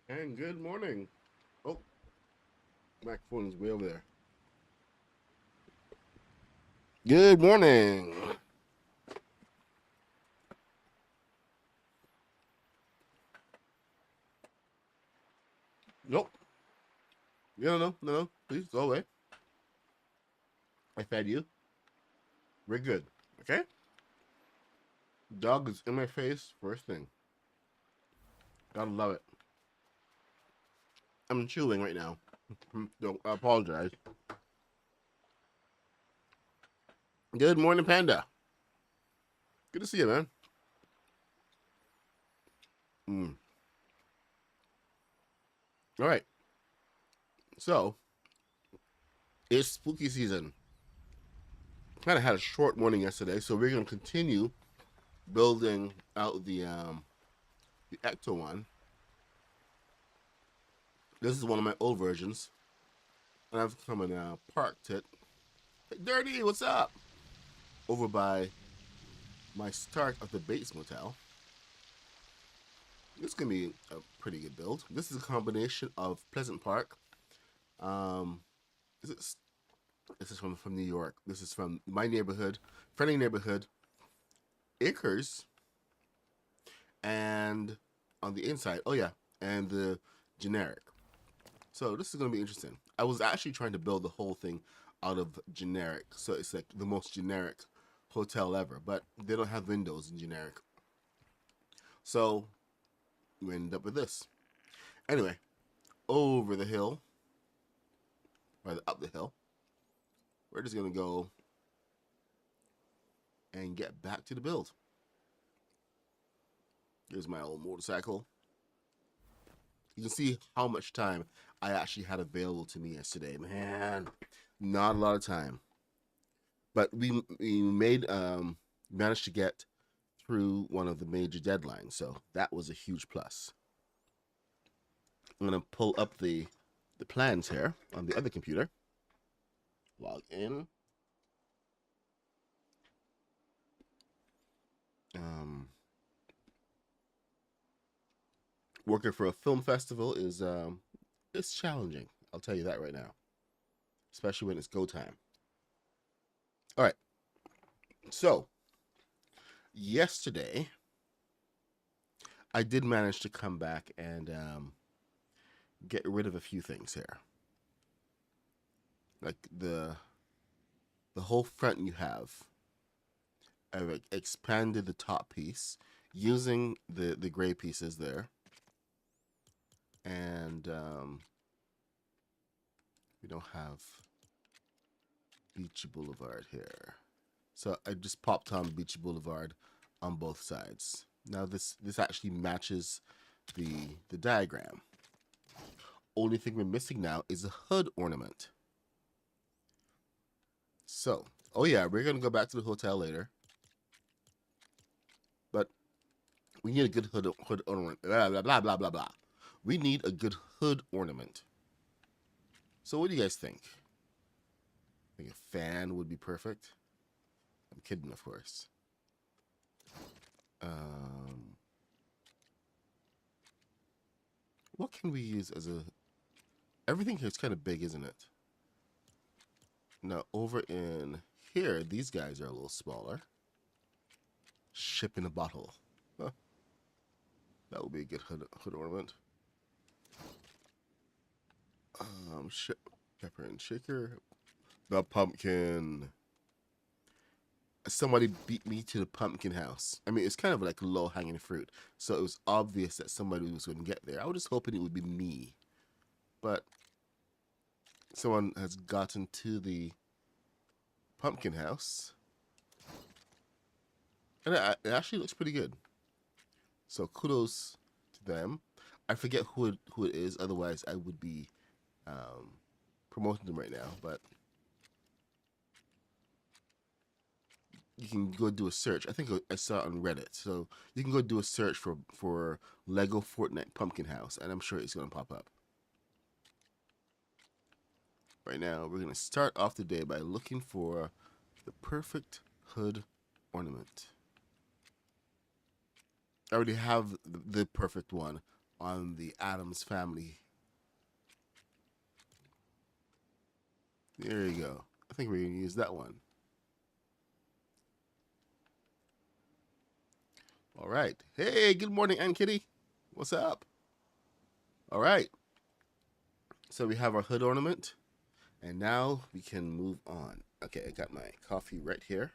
And good morning. Oh, microphone's way over there. Good morning. Nope. No. Please go away. I fed you. We're good. Okay? Dog is in my face first thing. Gotta love it. I'm chewing right now. Don't I apologize. Good morning, Panda. Good to see you, man. Mm. All right. So, it's spooky season. Kind of had a short morning yesterday, so we're going to continue building out the ECTO-1. This is one of my old versions. And I've come and parked it. Hey, Dirty, what's up? Over by my start of the Bates Motel. This is going to be a pretty good build. This is a combination of Pleasant Park. This is from New York. This is from my neighborhood, friendly neighborhood, Acres, and on the inside, oh yeah, and the generic. So this is going to be interesting. I was actually trying to build the whole thing out of generic, so it's like the most generic hotel ever, but they don't have windows in generic. So we ended up with this. Anyway, over the hill, or up the hill, we're just going to go and get back to the build. Here's my old motorcycle. You can see how much time I actually had available to me yesterday. Man, not a lot of time. But we managed to get through one of the major deadlines, so that was a huge plus. I'm gonna pull up the plans here on the other computer. Log in. Working for a film festival is it's challenging. I'll tell you that right now, especially when it's go time. All right. So yesterday, I did manage to come back and get rid of a few things here, like the whole front you have. I've expanded the top piece using the gray pieces there, and we don't have Beach Boulevard here, so I just popped on Beach Boulevard on both sides. Now this actually matches the diagram. Only thing we're missing now is a hood ornament. So, oh yeah, we're gonna go back to the hotel later, but we need a good hood ornament. Blah blah blah blah blah blah. We need a good hood ornament. So what do you guys think? I think a fan would be perfect. I'm kidding, of course. What can we use as a... Everything here is kind of big, isn't it? Now, over in here, these guys are a little smaller. Ship in a bottle. Huh. That would be a good hood ornament. Pepper and shaker. The pumpkin. Somebody beat me to the pumpkin house. I mean, it's kind of like low-hanging fruit, so it was obvious that somebody was going to get there. I was just hoping it would be me, but someone has gotten to the pumpkin house, and it actually looks pretty good. So kudos to them. I forget who it is. Otherwise, I would be promoting them right now, but you can go do a search. I think I saw it on Reddit. So you can go do a search for LEGO Fortnite Pumpkin House, and I'm sure it's going to pop up. Right now, we're going to start off the day by looking for the perfect hood ornament. I already have the perfect one on the Addams Family. There you go. I think we're going to use that one. All right. Hey, good morning, Aunt Kitty. What's up? All right. So we have our hood ornament. And now we can move on. Okay, I got my coffee right here.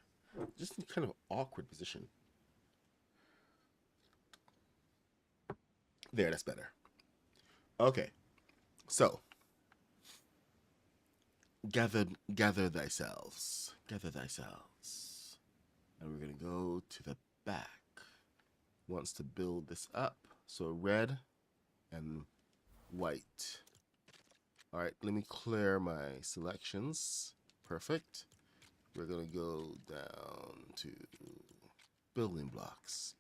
Just in kind of awkward position. There, that's better. Okay. So, gather thyself. Gather thyself. And we're going to go to the back. Wants to build this up. So red and white. All right, let me clear my selections. Perfect. We're going to go down to building blocks.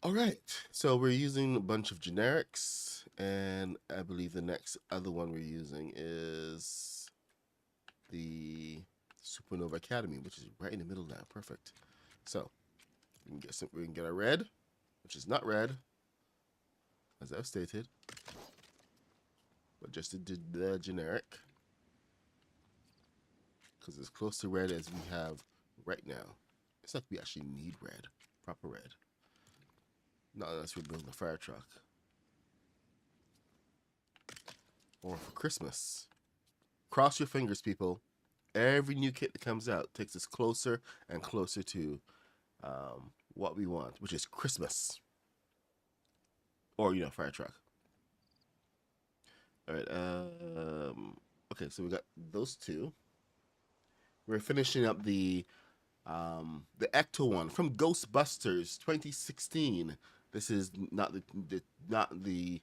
All right, so we're using a bunch of generics, and I believe the next other one we're using is the Supernova Academy, which is right in the middle now. Perfect. So we can get our red, which is not red, as I've stated, but just the generic, because it's close to red as we have right now. It's like we actually need red, proper red. Not unless we're building a fire truck. Or for Christmas. Cross your fingers, people. Every new kit that comes out takes us closer and closer to what we want, which is Christmas. Or, fire truck. All right. Okay, so we got those two. We're finishing up the ECTO-1 from Ghostbusters 2016. This is not the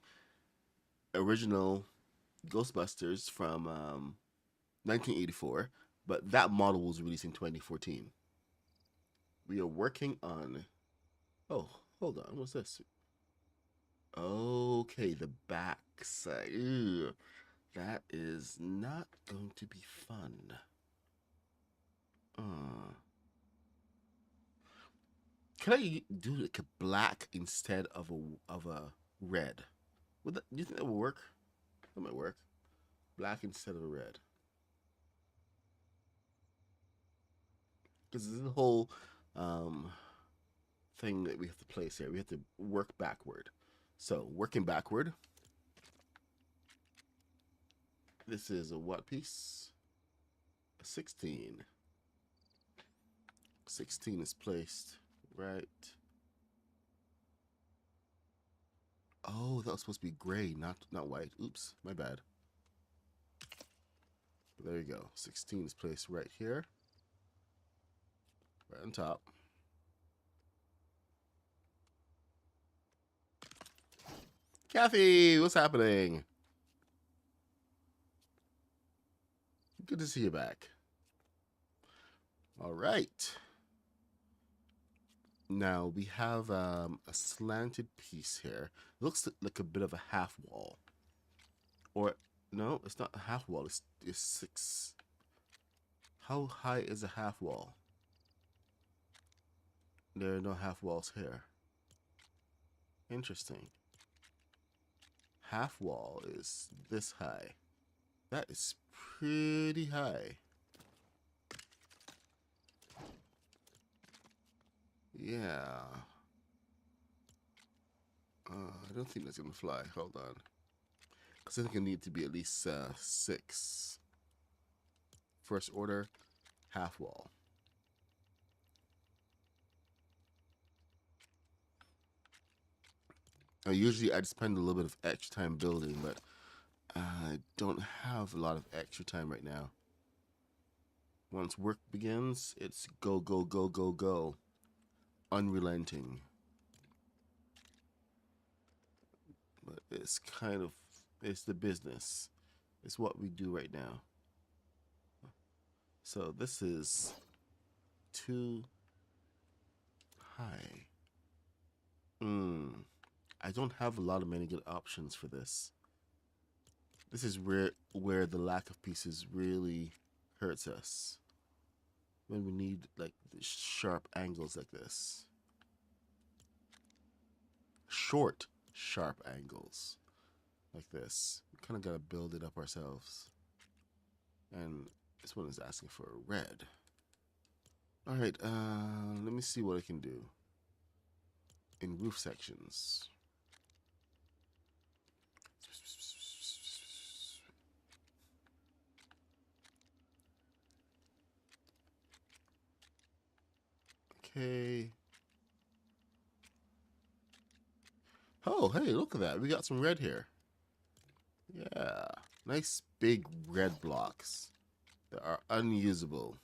original Ghostbusters from 1984, but that model was released in 2014. We are working on. Oh, hold on. What's this? Okay, the back side. Ew, that is not going to be fun. Can I do like a black instead of a red? Do you think that will work? That might work. Black instead of a red. Because this is the whole thing that we have to place here. We have to work backward. So working backward. This is a what piece? A 16. 16 is placed right. Oh, that was supposed to be gray, not white. Oops, my bad. But there you go. 16 is placed right here. Right on top. Kathy, what's happening? Good to see you back. All right. Now we have a slanted piece here. It looks like a bit of a half wall. Or, no, it's not a half wall. It's 6. How high is a half wall? There are no half walls here. Interesting. Half wall is this high. That is pretty high. Yeah. I don't think that's gonna fly. Hold on. Because I think it need to be at least 6. First order, half wall. Now, usually I'd spend a little bit of extra time building, but I don't have a lot of extra time right now. Once work begins, it's go, go, go, go, go. Unrelenting. But it's it's the business. It's what we do right now. So this is too high. I don't have a lot of many good options for this. This is where the lack of pieces really hurts us. When we need like sharp angles like this. Short. sharp angles like this. We kind of got to build it up ourselves. And this one is asking for a red. All right, let me see what I can do in roof sections. Okay. Oh, hey, look at that. We got some red here. Yeah. Nice big red blocks that are unusable.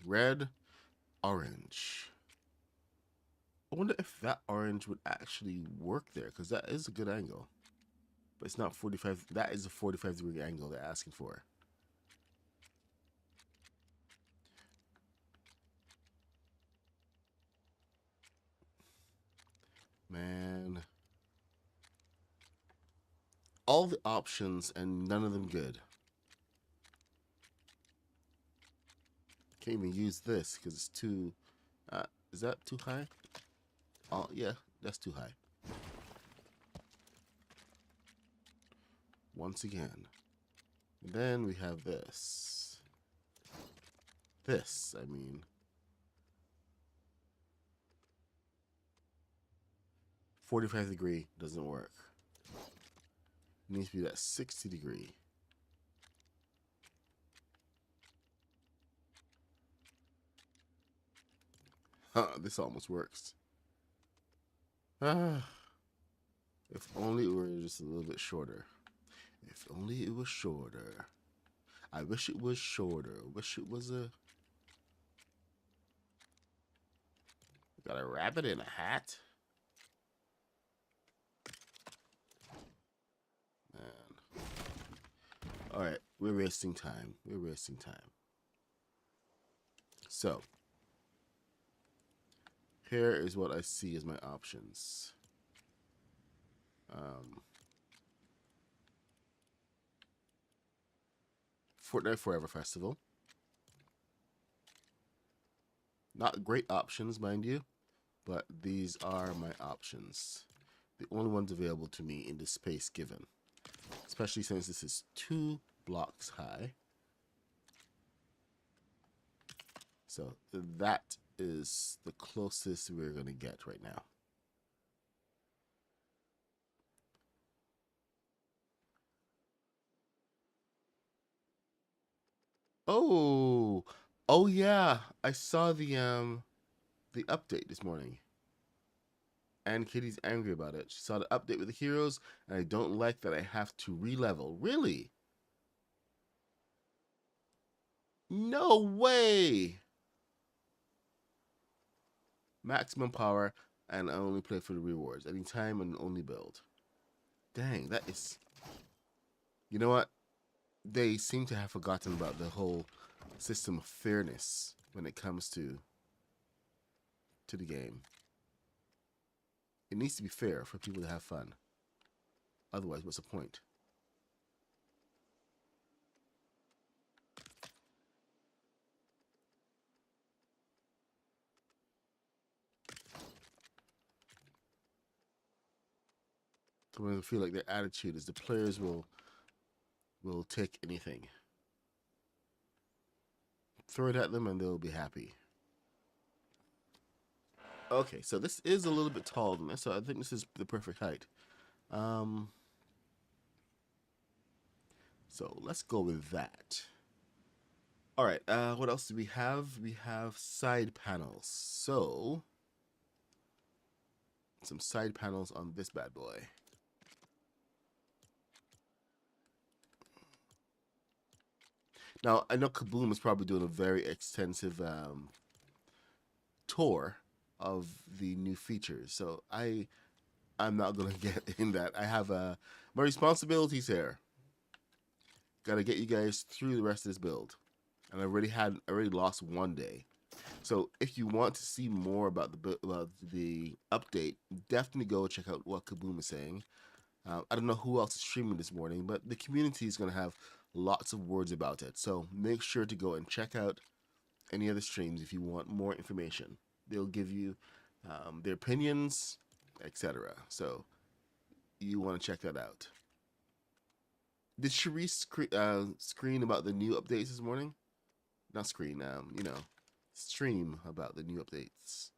Red, orange. I wonder if that orange would actually work there, because that is a good angle. But it's not 45. That is a 45-degree angle they're asking for. Man. All the options and none of them good. Can't even use this because it's too... is that too high? Oh, yeah, that's too high. Once again. And then we have this. This, I mean. 45-degree doesn't work. It needs to be that 60-degree. This almost works. If only it were just a little bit shorter. If only it was shorter. I wish it was shorter. Wish it was a... Got a rabbit in a hat? Man. Alright, we're wasting time. We're wasting time. So, here is what I see as my options. Fortnite Forever Festival. Not great options, mind you, but these are my options. The only ones available to me in the space given. Especially since this is 2 blocks high. So that is the closest we're going to get right now. Oh, oh yeah, I saw the update this morning. And Kitty's angry about it. She saw the update with the heroes, and I don't like that I have to re-level. Really? No way! Maximum power, and I only play for the rewards. Anytime and only build. Dang, that is... You know what? They seem to have forgotten about the whole system of fairness when it comes to the game. It needs to be fair for people to have fun. Otherwise, what's the point? Sometimes I feel like their attitude is the players will take anything. Throw it at them and they'll be happy. Okay, so this is a little bit tall than this, so I think this is the perfect height. So let's go with that. All right, what else do we have? We have side panels. So, some side panels on this bad boy. Now, I know Kaboom is probably doing a very extensive tour of the new features, so I'm not gonna get in that. I have my responsibilities here. Gotta get you guys through the rest of this build, and I already lost 1 day. So if you want to see more about the update, definitely go check out what Kaboom is saying. I don't know who else is streaming this morning, but the community is going to have lots of words about it. So make sure to go and check out any other streams if you want more information. They'll give you their opinions, etc. So you want to check that out. Did Sharice screen about the new updates this morning? Not screen, stream about the new updates.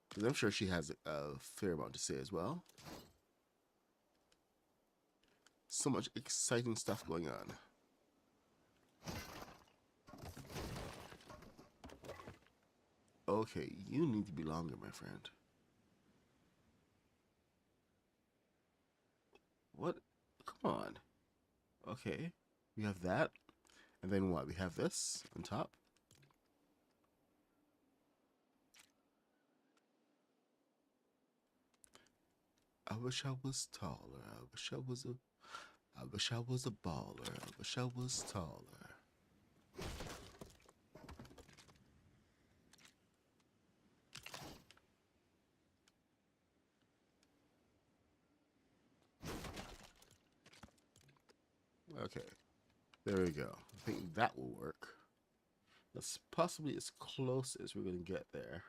Because I'm sure she has a fair amount to say as well. So much exciting stuff going on. Okay, you need to be longer, my friend. What? Come on. Okay, we have that. And then what? We have this on top. I wish I was taller. I wish I was a baller. I wish I was taller. Okay, there we go. I think that will work. That's possibly as close as we're going to get there.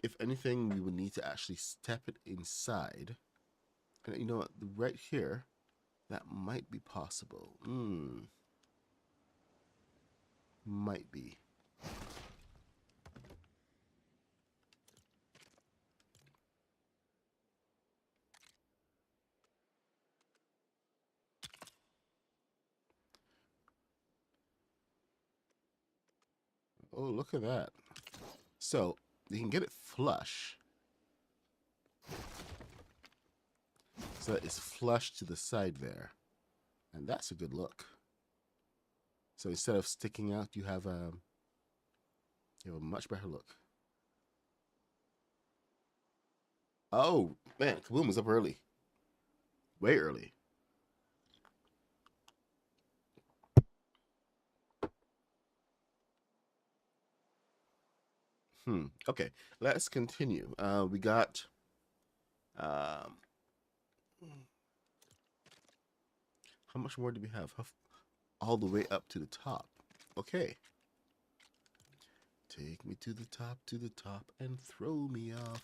If anything, we would need to actually step it inside. And you know what? Right here, that might be possible. Might be. Oh, look at that. So, you can get it flush. So that it's flush to the side there. And that's a good look. So instead of sticking out, you have a much better look. Oh, man, Kaboom was up early. Way early. Okay, let's continue. We got how much more do we have? All the way up to the top. Okay. Take me to the top, and throw me off.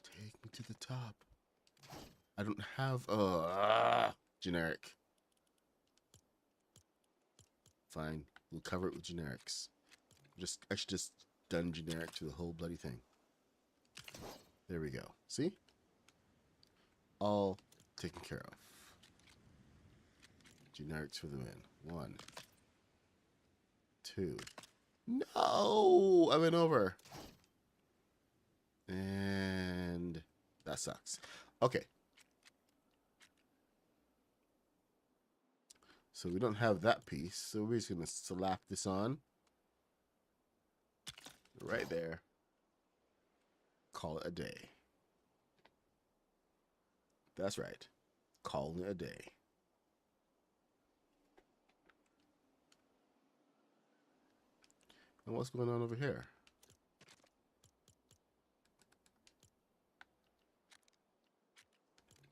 Take me to the top. I don't have generic. Fine, we'll cover it with generics. I should just done generic to the whole bloody thing. There we go. See? All taken care of. Generics for the win. 1, 2. No! I went over. And that sucks. Okay. So we don't have that piece. So we're just going to slap this on. Right there. Call it a day. That's right. Calling it a day. And what's going on over here?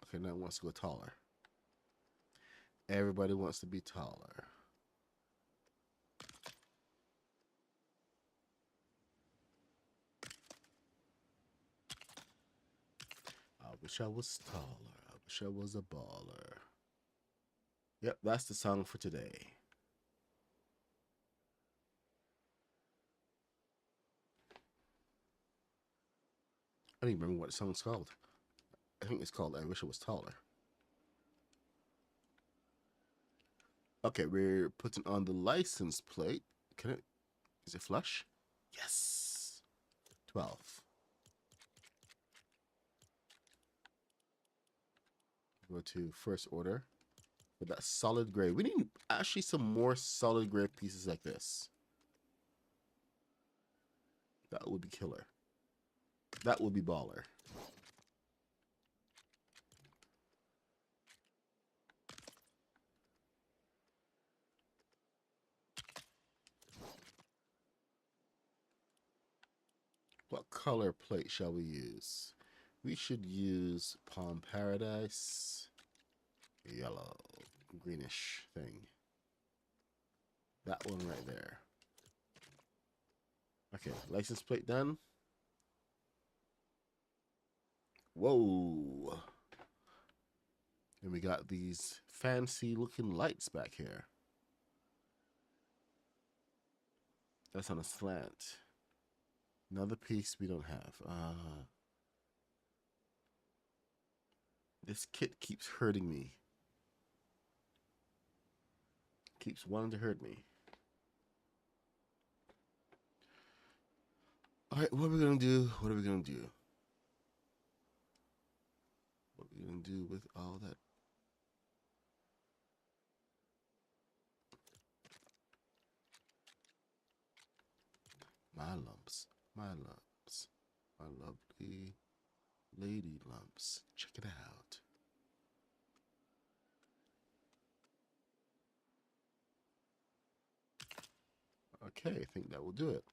Okay, now it wants to go taller. Everybody wants to be taller. I wish I was taller. I wish I was a baller. Yep, that's the song for today. I don't even remember what the song's called. I think it's called I Wish I Was Taller. Okay, we're putting on the license plate. Is it flush? Yes. 12. Go to first order. With that solid gray. We need actually some more solid gray pieces like this. That would be killer. That would be baller. What color plate shall we use? We should use Palm Paradise. Yellow. Greenish thing. That one right there. Okay, license plate done. Whoa. And we got these fancy looking lights back here. That's on a slant. Another piece we don't have. This kit keeps hurting me. Keeps wanting to hurt me. Alright, what are we gonna do? What are we gonna do? What are we gonna do with all that? My lumps. My lumps. My lovely lady lumps. Check it out. Okay, I think that will do it.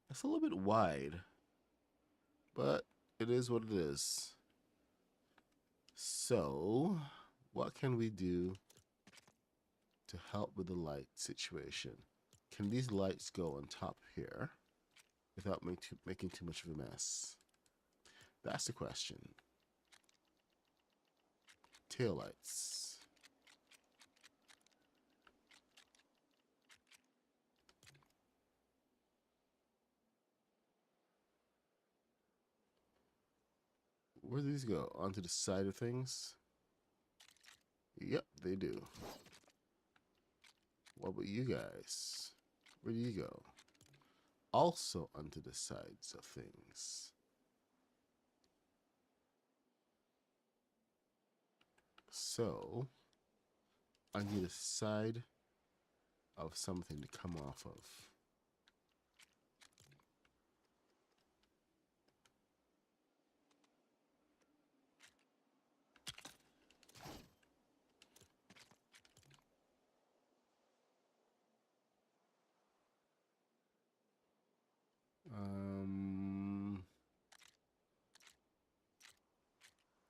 It's a little bit wide, but it is what it is. So, what can we do to help with the light situation? Can these lights go on top here without making too much of a mess? That's the question. Tail lights. Where do these go? Onto the side of things? Yep, they do. What about you guys? Where do you go? Also onto the sides of things. So, I need a side of something to come off of.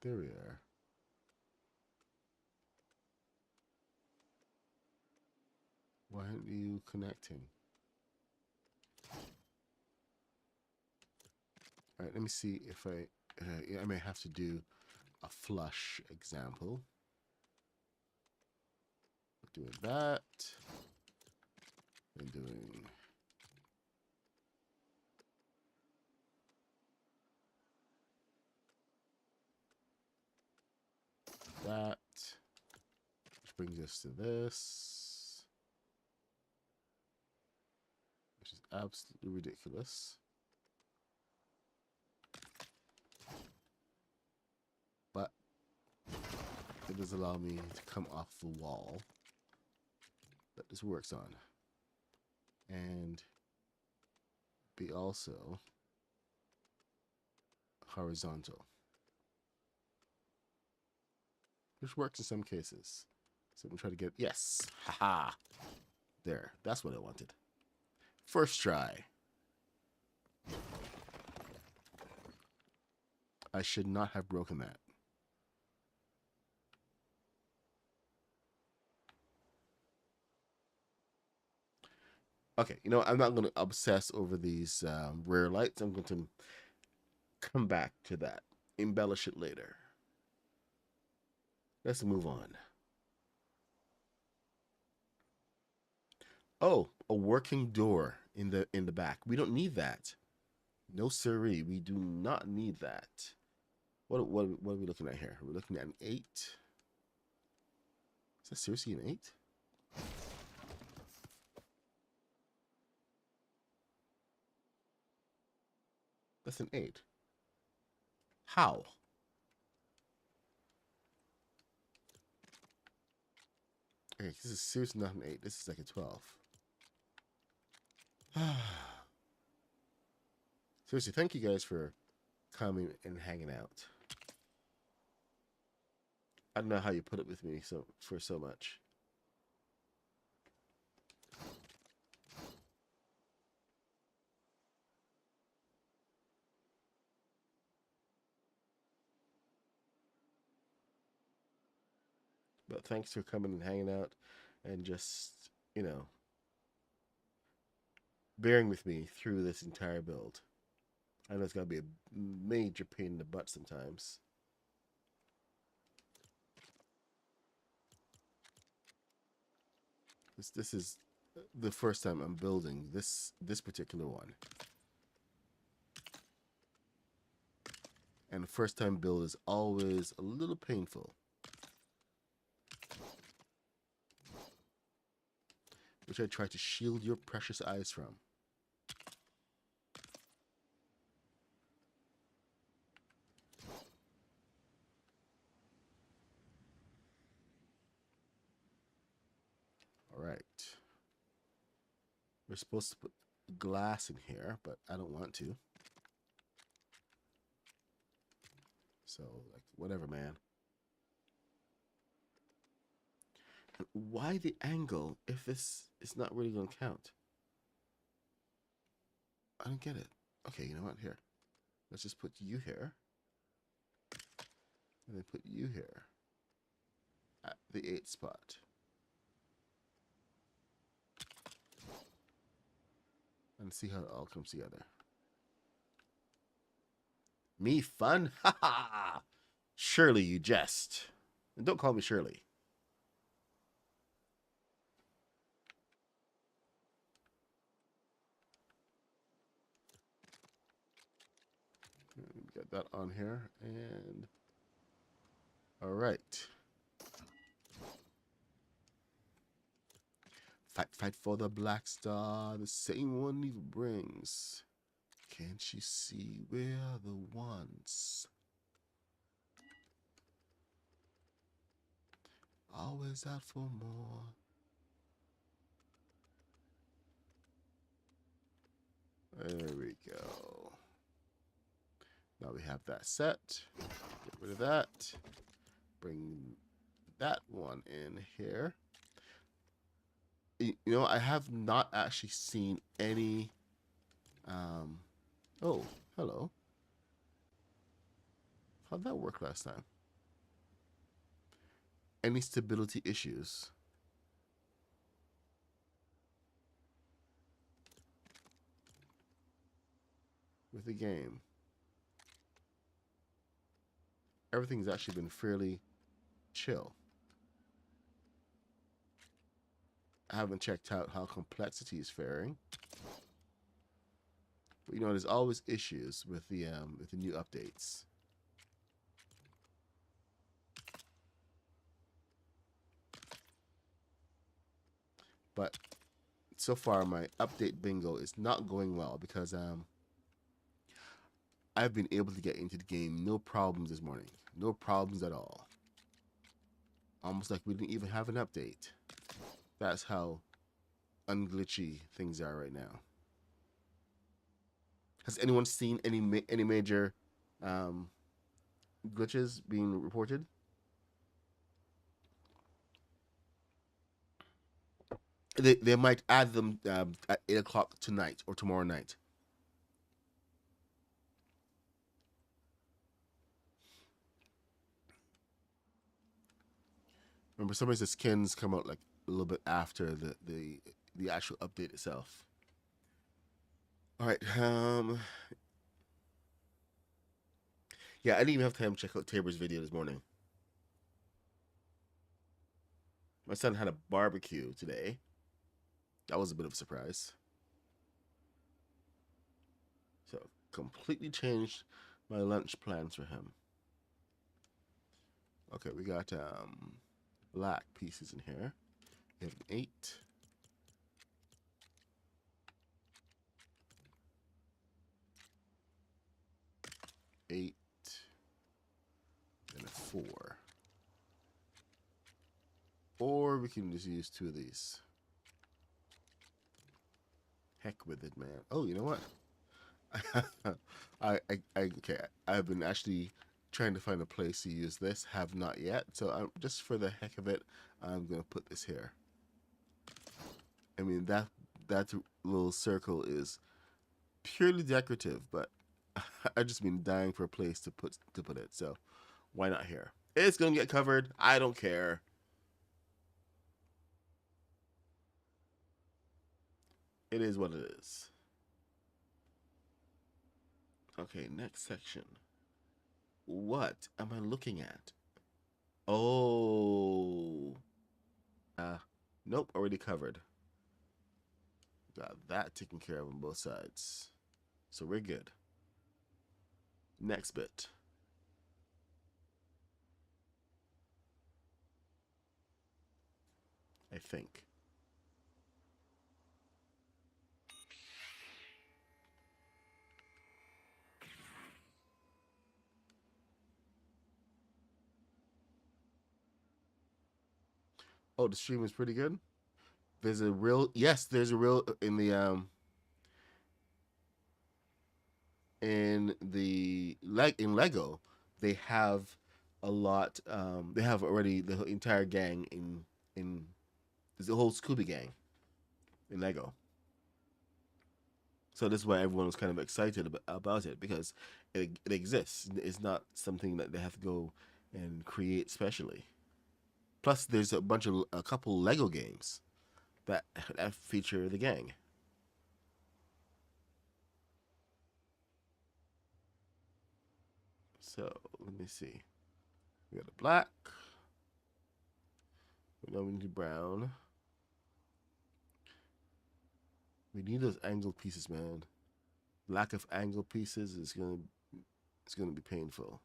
There we are. Why aren't you connecting? All right, let me see if I may have to do a flush example. Doing that and doing that, which brings us to this, which is absolutely ridiculous. But it does allow me to come off the wall that this works on and be also horizontal, which works in some cases. So I'm trying to get, yes, haha, there, that's what I wanted. First try. I should not have broken that. Okay, you know, I'm not going to obsess over these rear lights. I'm going to come back to that. Embellish it later. Let's move on. Oh, a working door in the back. We don't need that. No siree. We do not need that. What are we looking at here? We're looking at an 8. Is that seriously an 8? That's an 8. How? Okay, this is seriously not an 8. This is like a 12. Seriously, thank you guys for coming and hanging out. I don't know how you put it with me for so much. But thanks for coming and hanging out and just, you know, bearing with me through this entire build. I know it's going to be a major pain in the butt sometimes. This is the first time I'm building this particular one. And the first time build is always a little painful. Which I try to shield your precious eyes from. All right. We're supposed to put glass in here, but I don't want to. So, like, whatever, man. Why the angle if this is not really going to count? I don't get it. Okay, you know what? Here. Let's just put you here. And then put you here. At the 8th spot. And see how it all comes together. Me fun? Ha ha! Surely you jest. And don't call me Shirley. Get that on here. And all right. Fight, fight for the black star, the same one evil brings. Can't you see we're the ones? Always out for more. There we go. Now we have that set. Get rid of that. Bring that one in here. You know, I have not actually seen any... oh, hello. How'd that work last time? Any stability issues? With the game. Everything's actually been fairly chill. I haven't checked out how complexity is faring. But you know, there's always issues with the new updates. But so far my update bingo is not going well because I've been able to get into the game no problems this morning. No problems at all. Almost like we didn't even have an update. That's how unglitchy things are right now. Has anyone seen any major glitches being reported? They might add them at 8 o'clock tonight or tomorrow night. Remember, some of the skins come out like a little bit after the actual update itself. All right. Yeah, I didn't even have time to check out Tabor's video this morning. My son had a barbecue today. That was a bit of a surprise. So completely changed my lunch plans for him. Okay, we got black pieces in here. We have an 8. Eight and a 4. Or we can just use 2 of these. Heck with it, man. Oh, you know what? Okay. I've been actually trying to find a place to use this. Have not yet. So I'm just for the heck of it, I'm gonna put this here. I mean that little circle is purely decorative, but I just been dying for a place to put it. So why not here? It's gonna get covered. I don't care. It is what it is. Okay, next section. What am I looking at? Oh. Nope, already covered. Got that taken care of on both sides. So we're good. Next bit. I think. Oh, the stream is pretty good. There's a real there's a real in Lego, they have a lot. They have already the entire gang in there's the whole Scooby gang in Lego. So this is why everyone was kind of excited about it because it exists. It's not something that they have to go and create specially. Plus, there's a couple Lego games that feature the gang. So let me see. We got a black. We need brown. We need those angle pieces, man. Lack of angle pieces is gonna be painful.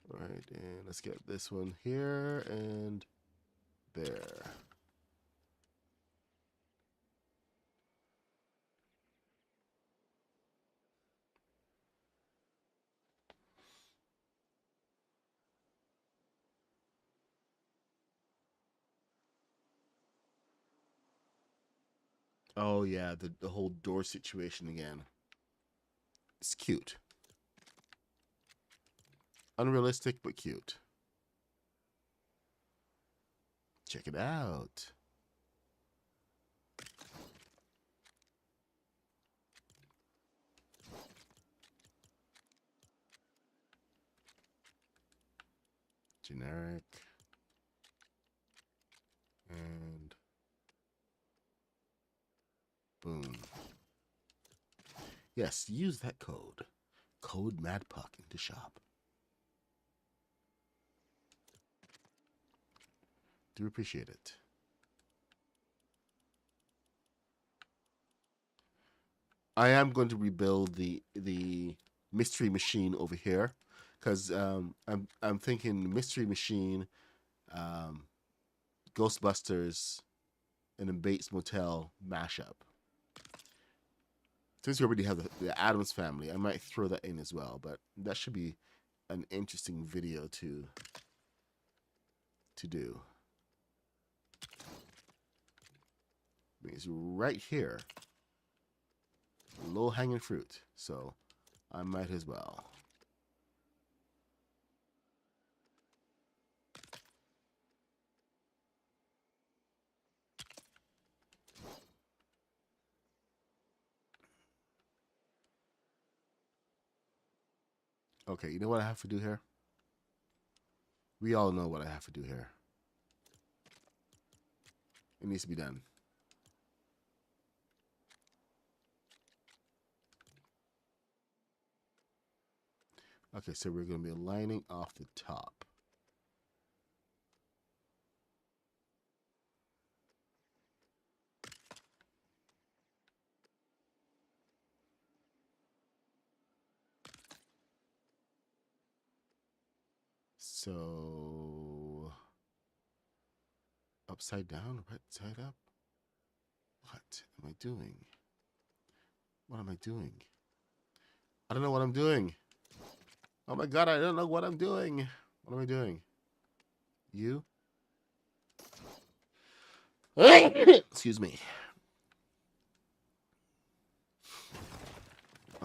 All right, and let's get this one here and there. Oh yeah, the whole door situation again. It's cute. Unrealistic but cute. Check it out. Generic. And boom. Yes, use that code. Code MadPuck into shop. Do appreciate it. I am going to rebuild the mystery machine over here because I'm thinking mystery machine, um, Ghostbusters, and a Bates Motel mashup. Since we already have the Addams family, I might throw that in as well. But that should be an interesting video to do. It's right here. Low hanging fruit. So I might as well. Okay, you know what I have to do here? We all know what I have to do here. It needs to be done. Okay, so we're going to be lining off the top. So, upside down, right side up? What am I doing? What am I doing? I don't know what I'm doing. Oh my god, I don't know what I'm doing. What am I doing? You? Excuse me.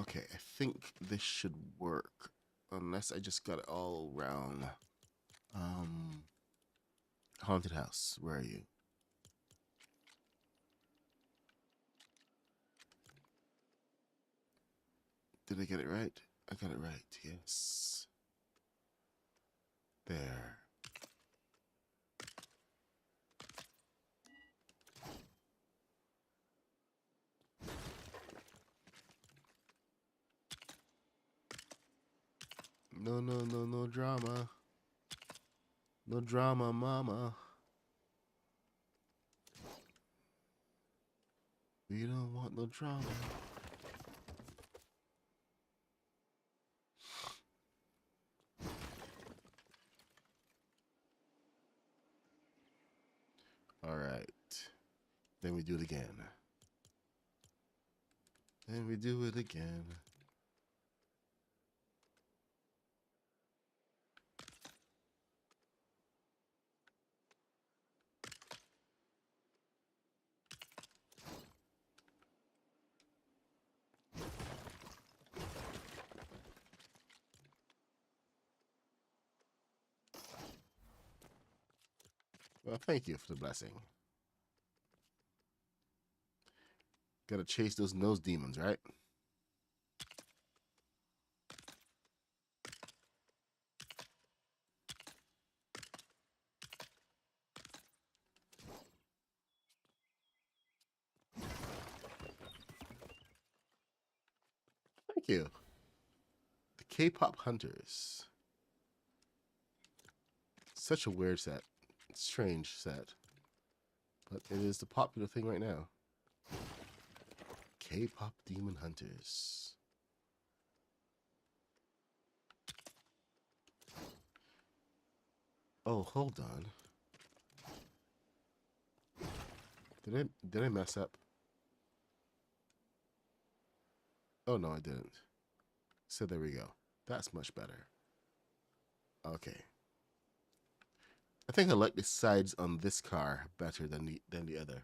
Okay, I think this should work. Unless I just got it all around. Haunted house, where are you? Did I get it right? I got it right, yes. There. No, no, no, no drama. No drama, mama. We don't want no drama. All right. Then we do it again. Then we do it again. Well, thank you for the blessing. Gotta chase those nose demons, right? Thank you. The K-pop hunters. Such a weird set. Strange set. But it is the popular thing right now. K-pop demon hunters. Oh, hold on. Did I mess up? Oh no, I didn't. So there we go. That's much better. Okay. I think I like the sides on this car better than the other.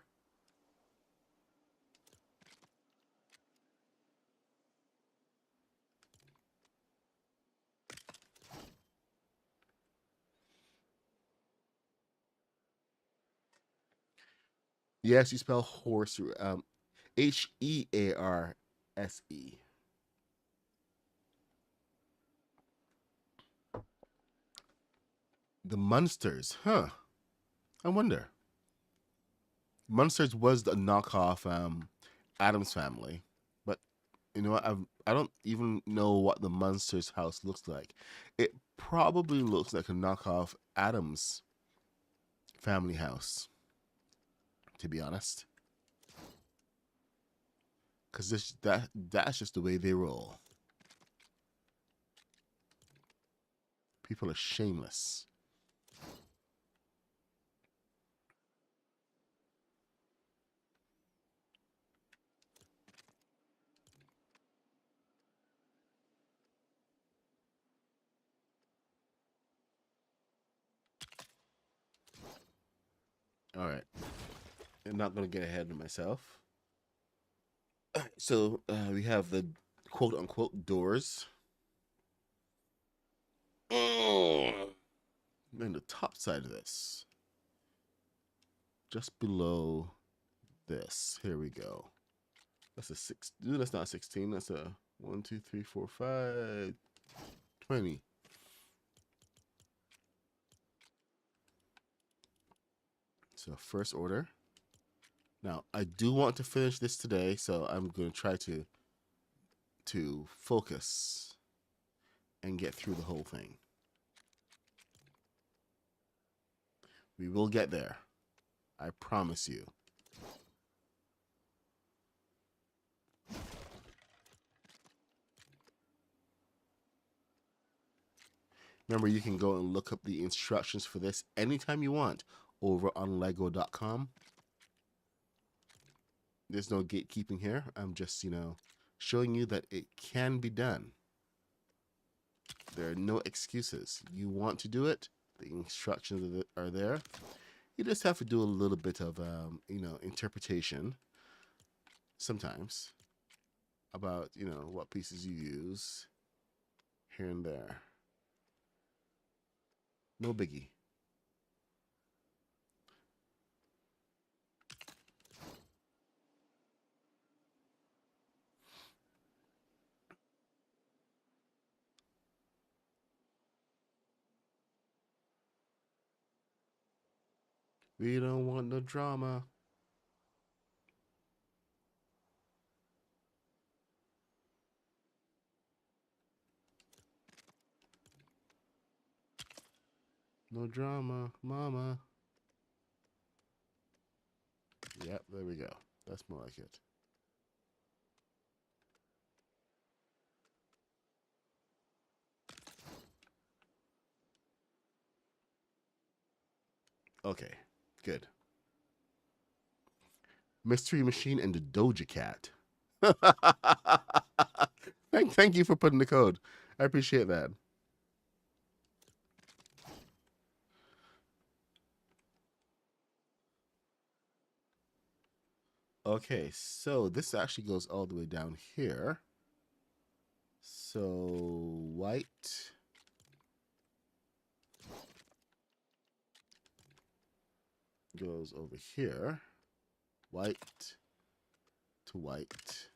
Yes, you spell horse Hearse. The Munsters, huh? I wonder. Munsters was the knockoff Adams Family, but you know what? I don't even know what the Munsters house looks like. It probably looks like a knockoff Adams Family house, to be honest, because that's just the way they roll. People are shameless. All right, I'm not gonna get ahead of myself. So we have the quote unquote doors. And the top side of this, just below this. Here we go. That's a 6. That's not 16. That's a 1, 2, 3, 4, 5, 20. So first order. Now I do want to finish this today, so I'm going to try to focus and get through the whole thing. We will get there. I promise you. Remember, you can go and look up the instructions for this anytime you want over on lego.com. There's no gatekeeping here. I'm just, showing you that it can be done. There are no excuses. You want to do it, the instructions are there. You just have to do a little bit of, interpretation sometimes. about, you know, what pieces you use here and there. No biggie. We don't want no drama. No drama, mama. Yep, there we go. That's more like it. Okay, good. Mystery Machine and the Doja Cat. thank you for putting the code. I appreciate that. Okay, so this actually goes all the way down here. So white. Goes over here. White to white.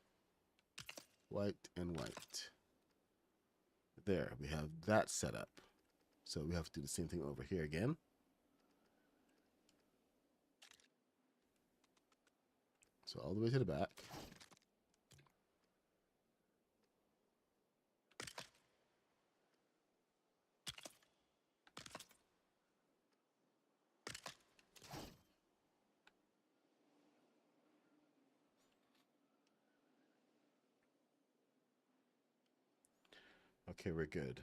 White and white. There, we have that set up. So we have to do the same thing over here again. So all the way to the back. Okay, we're good.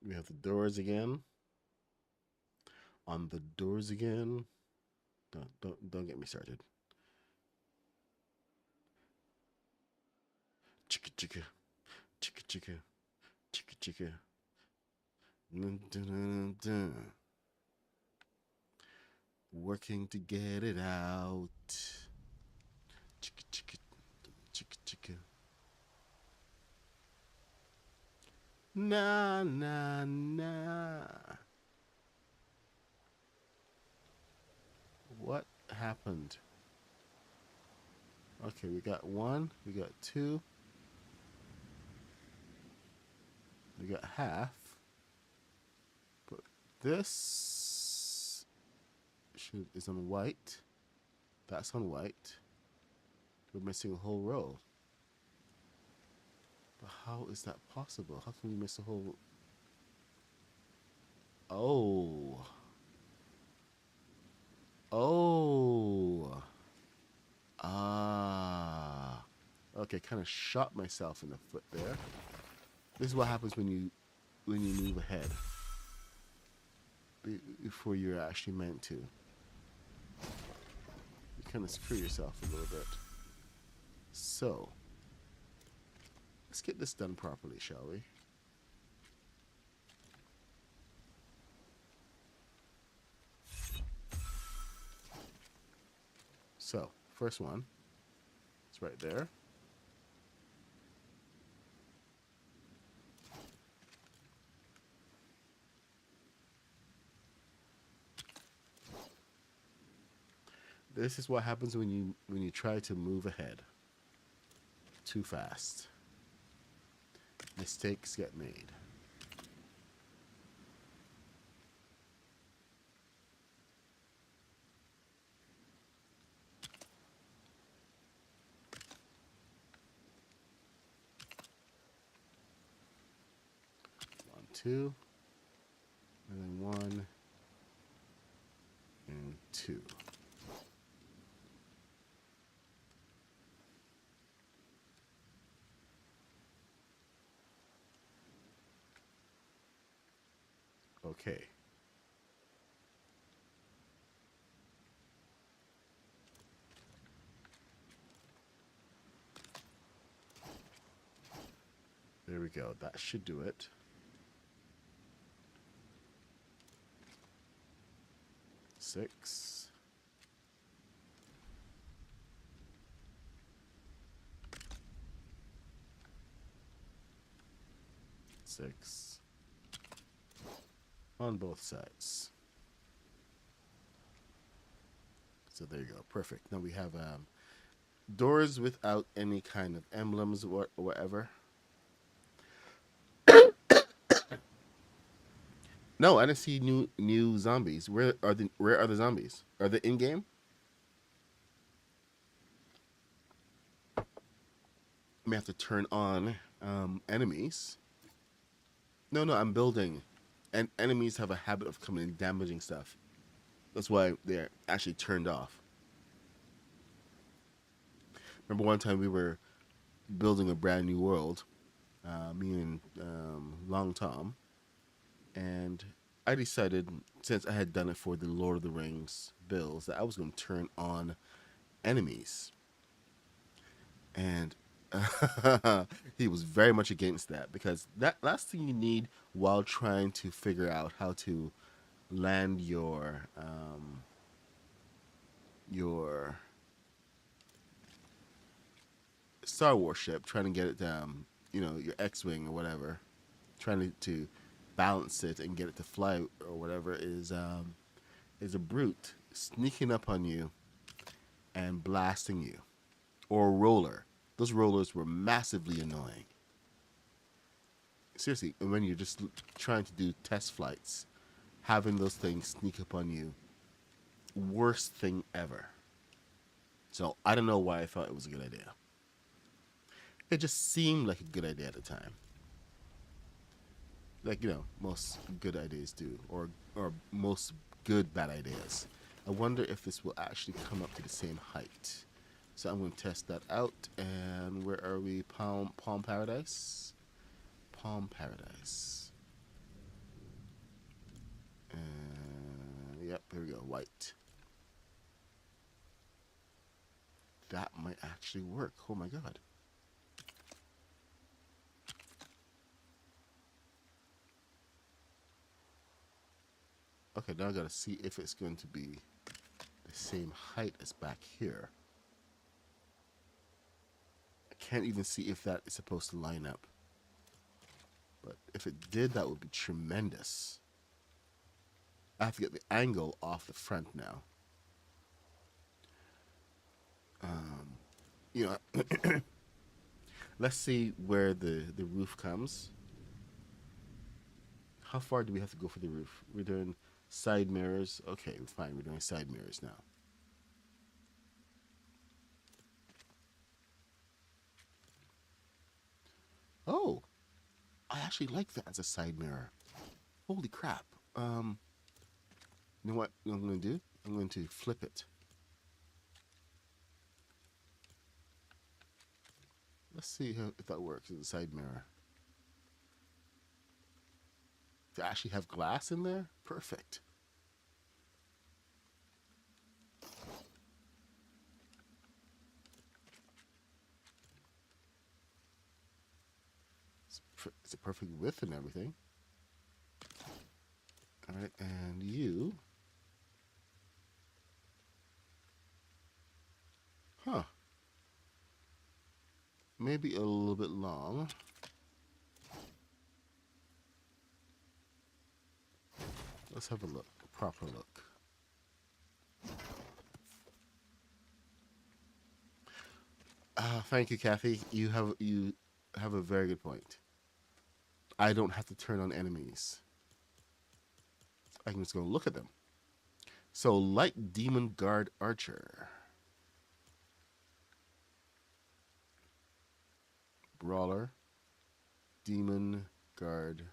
We have the doors again. On the doors again. Don't get me started. Chicka chicka. Chicka chicka. Chicka chicka. Dun, dun, dun, dun. Working to get it out. Chicka chicka. Chicka chicka. Na na na. What happened? Okay, we got one, we got two, we got half. But this is on white. That's on white. We're missing a whole row. But how is that possible? How can we miss a whole... Oh. Oh. Ah. Okay, kind of shot myself in the foot there. This is what happens when you move ahead before you're actually meant to. You kind of screw yourself a little bit. So, let's get this done properly, shall we? So, first one, it's right there. This is what happens when you try to move ahead too fast. Mistakes get made. One, two, and then one and two. Okay. There we go. That should do it. Six. 6 on both sides. So there you go. Perfect. Now we have doors without any kind of emblems or whatever. No, I didn't see new zombies. Where are the zombies? Are they in game? I may have to turn on enemies. No, I'm building. And enemies have a habit of coming and damaging stuff. That's why they're actually turned off. Remember one time we were building a brand new world, me and Long Tom, and I decided, since I had done it for the Lord of the Rings builds, that I was going to turn on enemies. And he was very much against that, because that last thing you need while trying to figure out how to land your Star Wars ship, trying to get it your X-wing or whatever, trying to balance it and get it to fly or whatever, is a brute sneaking up on you and blasting you, or a roller. Those rollers were massively annoying. Seriously, when you're just trying to do test flights, having those things sneak up on you, worst thing ever. So I don't know why I thought it was a good idea. It just seemed like a good idea at the time. Like, most good ideas do, or most good bad ideas. I wonder if this will actually come up to the same height. So I'm going to test that out. And where are we? Palm Paradise? Palm Paradise. Yep, here we go. White. That might actually work. Oh my god. Okay, now I gotta see if it's going to be the same height as back here. I can't even see if that is supposed to line up. But if it did, that would be tremendous. I have to get the angle off the front now. Let's see where the roof comes. How far do we have to go for the roof? We're doing side mirrors. Okay, fine. We're doing side mirrors now. Oh, I actually like that as a side mirror. Holy crap. You know what I'm going to do? I'm going to flip it. Let's see if that works as a side mirror. To actually have glass in there? Perfect. It's a perfect width and everything. All right, and you. Huh. Maybe a little bit long. Let's have a look, a proper look. Thank you, Kathy. You have a very good point. I don't have to turn on enemies. I can just go look at them. So, light demon guard archer, brawler, demon guard,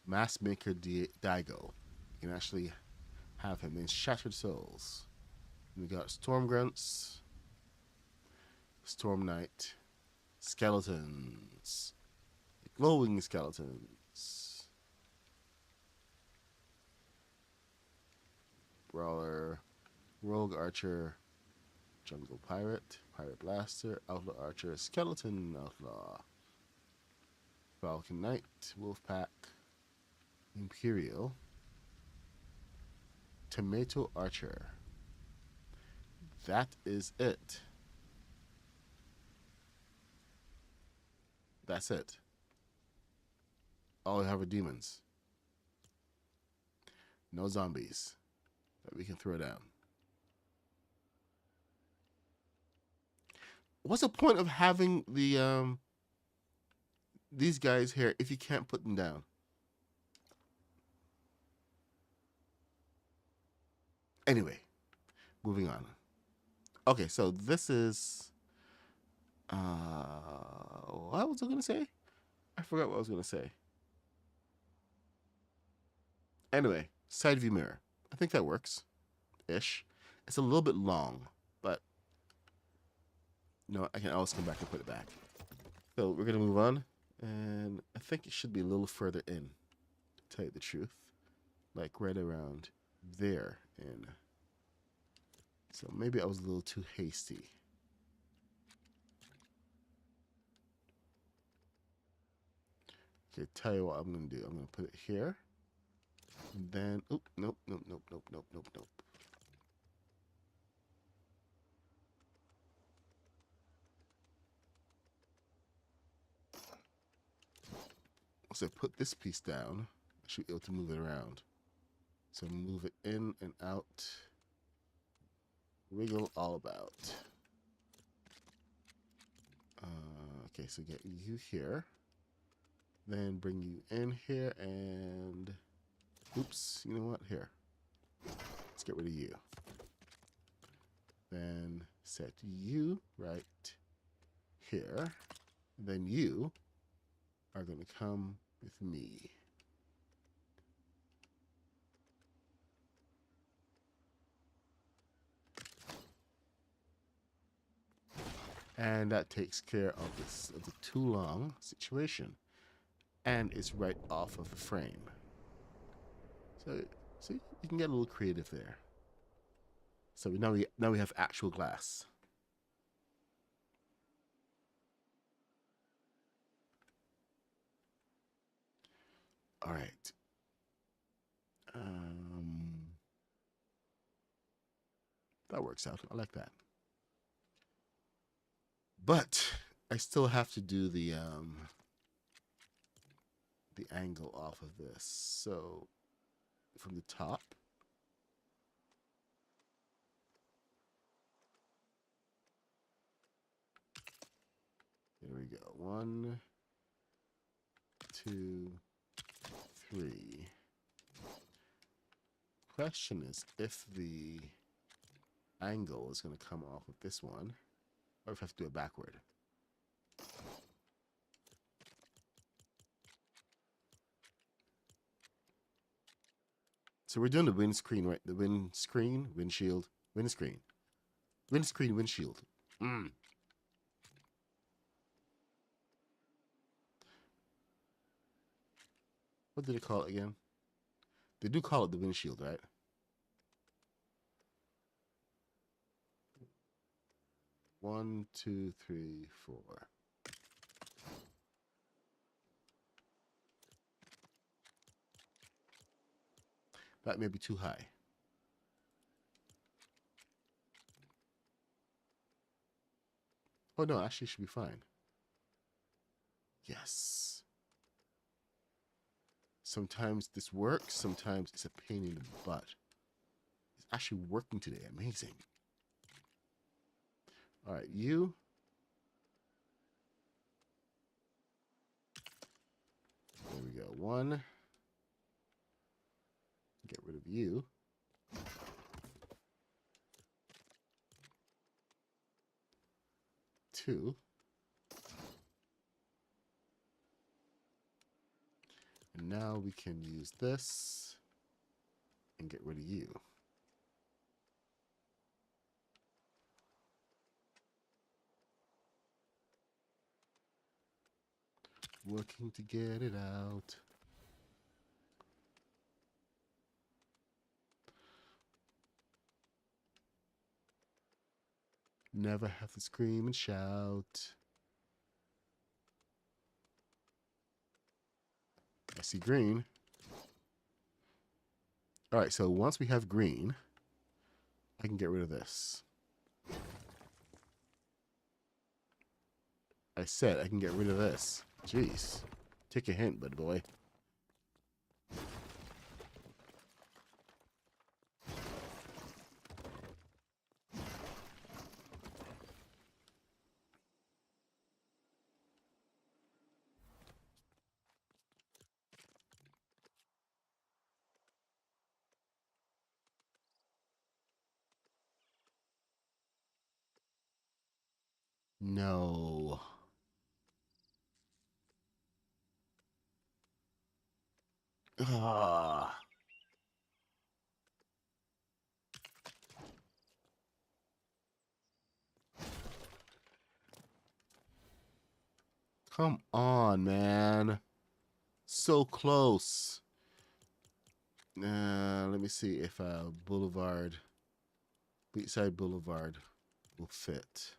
mask maker Daigo. You can actually have him in Shattered Souls. And we got Storm Grunts, Storm Knight, skeletons, glowing skeletons, brawler, rogue archer, jungle pirate, pirate blaster, outlaw archer, skeleton outlaw, falcon knight, wolf pack, imperial, tomato archer. That is it. That's it. all we have are demons. No zombies that we can throw down. What's the point of having the these guys here if you can't put them down? Anyway, moving on. Okay, so this is what was I gonna say? I forgot what I was gonna say. Anyway, side view mirror. I think that works ish. It's a little bit long, but no, I can always come back and put it back. So we're gonna move on, and I think it should be a little further in, to tell you the truth, like right around there in. So maybe I was a little too hasty. Okay, tell you what I'm gonna do. I'm gonna put it here, and then oh nope. So put this piece down. I should be able to move it around. So move it in and out. Wiggle all about. Okay, so get you here. Then bring you in here and... Oops, you know what? Here. Let's get rid of you. Then set you right here. Then you are going to come with me. And that takes care of this of the too long situation. And it's right off of the frame. So see, you can get a little creative there. So now we have actual glass. All right. That works out. I like that. But I still have to do the angle off of this. So from the top, there we go. 1, 2, 3. Question is if the angle is going to come off of this one, or if I have to do it backward. So we're doing the windscreen, right? The windscreen, windshield, windscreen. Windscreen, windshield. What did they call it again? They do call it the windshield, right? One, two, three, four. That may be too high. Oh no, actually it should be fine. Yes. Sometimes this works, sometimes it's a pain in the butt. It's actually working today. Amazing. All right, you. There we go. 1. Get rid of you. 2. And now we can use this and get rid of you. Working to get it out. Never have to scream and shout. I see green. All right, so once we have green, I can get rid of this. I said I can get rid of this. Jeez. Take a hint, buddy boy. No. Ah. Come on, man. So close. Let me see if Beachside Boulevard will fit.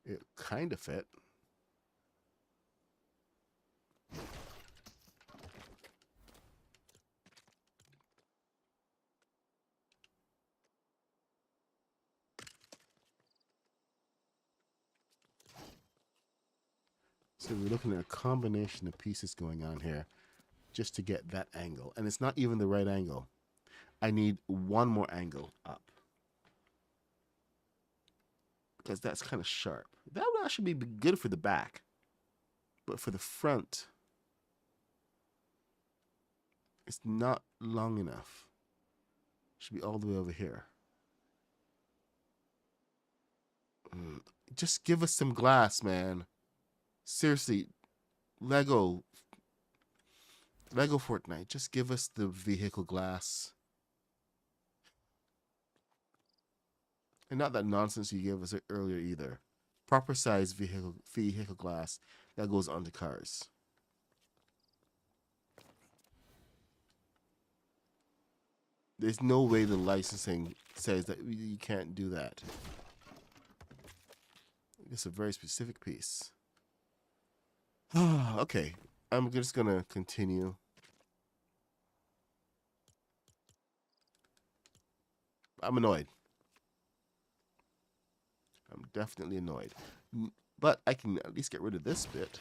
It kind of fit. So we're looking at a combination of pieces going on here just to get that angle. And it's not even the right angle. I need one more angle up. Because that's kind of sharp. That would actually be good for the back. But for the front, it's not long enough. It should be all the way over here. Just give us some glass, man. Seriously, Lego Fortnite, just give us the vehicle glass. And not that nonsense you gave us earlier either. Proper size vehicle glass that goes onto cars. There's no way the licensing says that you can't do that. It's a very specific piece. Okay, I'm just gonna continue. I'm annoyed. I'm definitely annoyed. But I can at least get rid of this bit.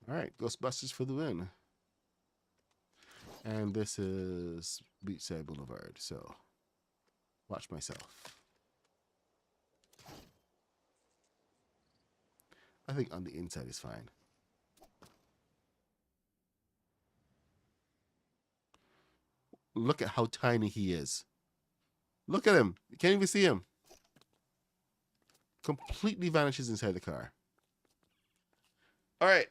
All right, Ghostbusters for the win. And this is Beachside Boulevard, so watch myself. I think on the inside is fine. Look at how tiny he is. Look at him. You can't even see him. Completely vanishes inside the car. All right.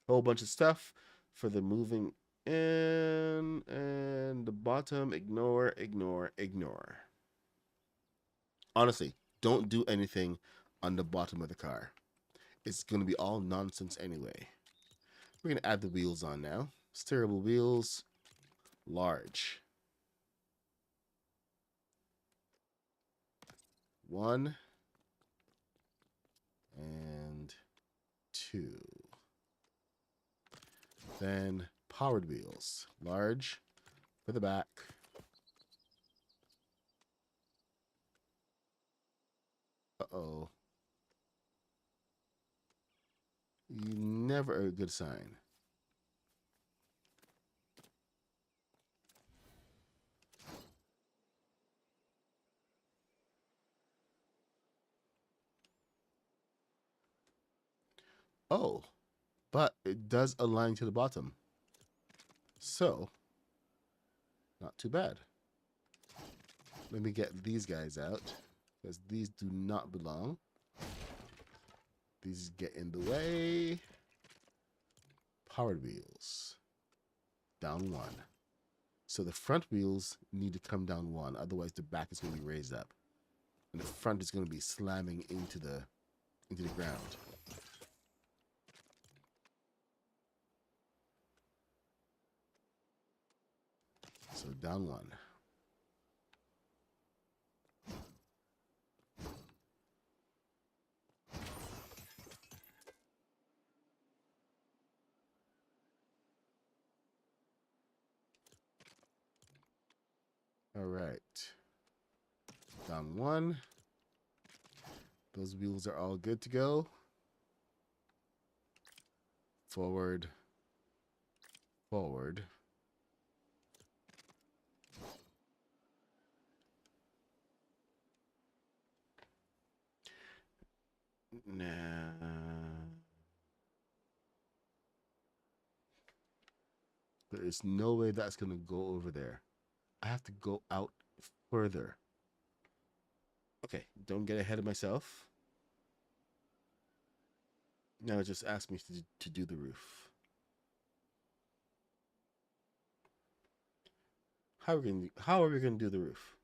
Whole bunch of stuff for the moving in and the bottom. Ignore. Honestly, don't do anything on the bottom of the car. It's going to be all nonsense anyway. We're going to add the wheels on now. Steerable wheels, large. 1 and 2. Then powered wheels, large for the back. Uh-oh. Never a good sign. Oh, but it does align to the bottom. So, not too bad. Let me get these guys out, because these do not belong. These get in the way. Powered wheels. Down 1. So the front wheels need to come down 1, otherwise the back is going to be raised up. And the front is going to be slamming into the ground. So down 1. All right. Down one. Those wheels are all good to go. Forward. Forward. Nah. There is no way that's going to go over there. I have to go out further. Okay, don't get ahead of myself. Now just ask me to do the roof. How are we going to do the roof?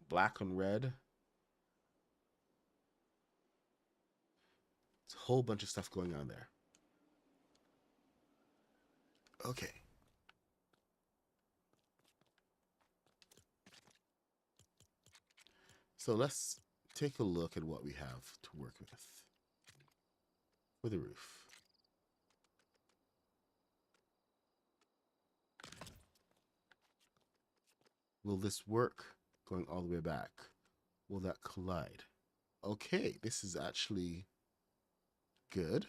Black on red. It's a whole bunch of stuff going on there. Okay. So let's take a look at what we have to work with for the roof. Will this work going all the way back? Will that collide? Okay, this is actually good,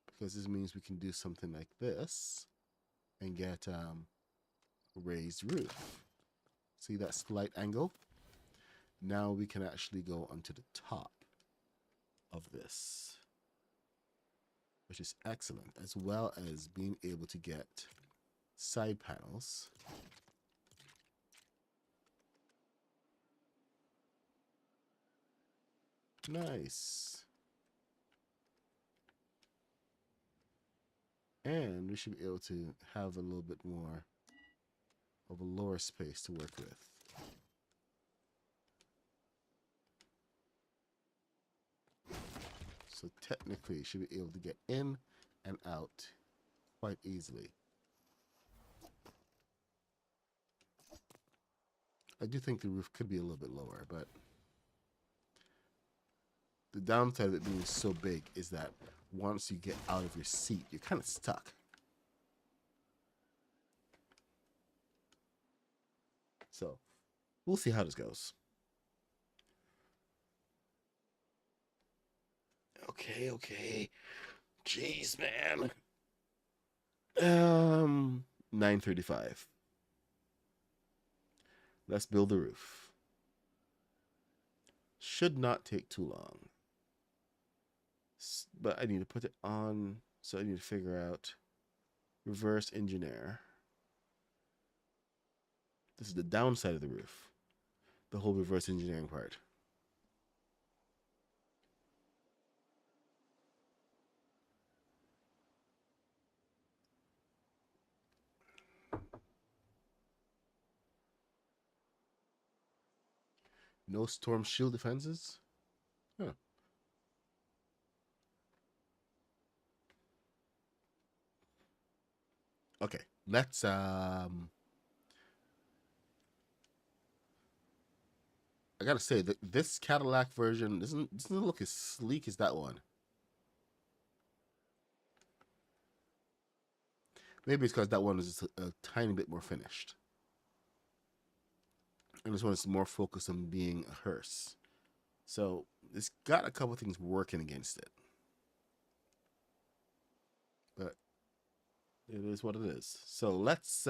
because this means we can do something like this and get raised roof. See that slight angle? Now we can actually go onto the top of this, which is excellent, as well as being able to get side panels. Nice. And we should be able to have a little bit more of a lower space to work with. So technically, you should be able to get in and out quite easily. I do think the roof could be a little bit lower, but the downside of it being so big is that once you get out of your seat, you're kind of stuck. So we'll see how this goes. Okay. Jeez, man. 9:35. Let's build the roof. Should not take too long. But I need to put it on, so I need to figure out reverse engineer. This is the downside of the roof. The whole reverse engineering part. No storm shield defenses? Huh. Okay, let's I gotta say that this Cadillac version doesn't look as sleek as that one. Maybe it's because that one is a tiny bit more finished, and this one is more focused on being a hearse. So it's got a couple things working against it, but it is what it is. So let's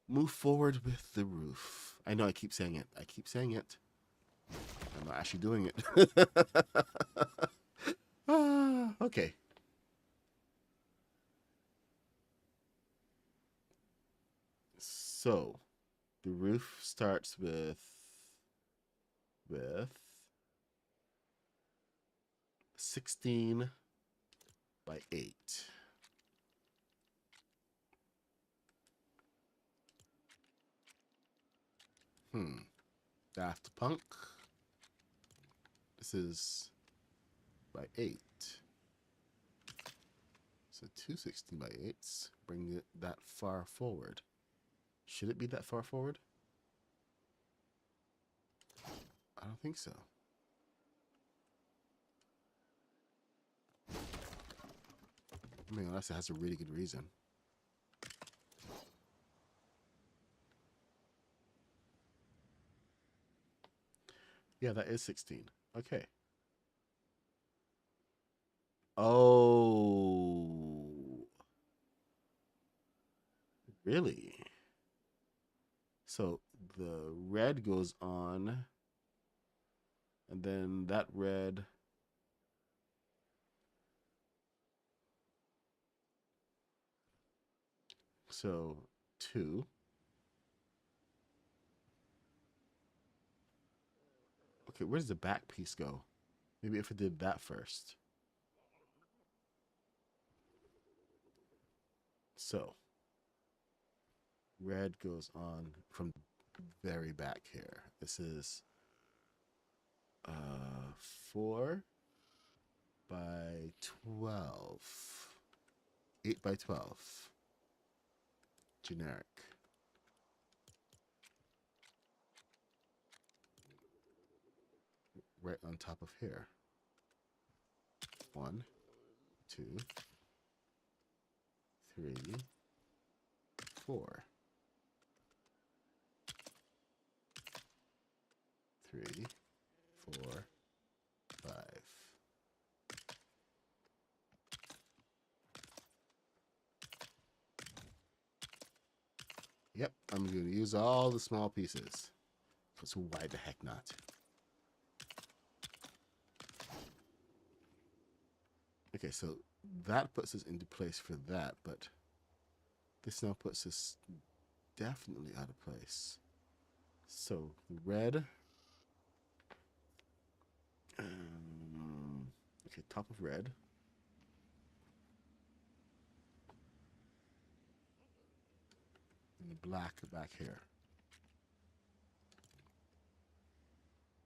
move forward with the roof. I know I keep saying it. I'm not actually doing it. Okay. So the roof starts with 16 by 8. Daft Punk. This is by 8. So 2 16 by 8s. Bring it that far forward. Should it be that far forward? I don't think so. I mean, unless it has a really good reason. Yeah, that is 16. Okay. Oh, really? So the red goes on, and then that red. So 2. Okay, where does the back piece go? Maybe if I did that first. So red goes on from very back here. This is 4 by 12. 8 by 12. Generic. Right on top of here. 1, 2, 3, 4. 3, 4, 5. Yep, I'm going to use all the small pieces. So why the heck not? Okay, so that puts us into place for that, but this now puts us definitely out of place. So red. Okay, top of red. And the black back here.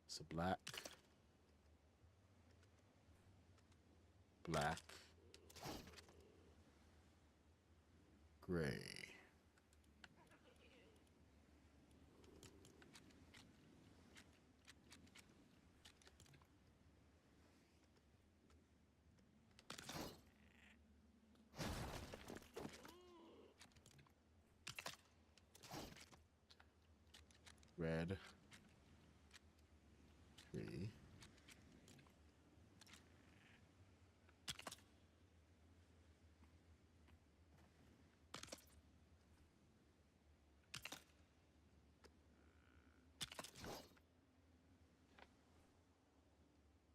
So black, black, gray. Red, 3.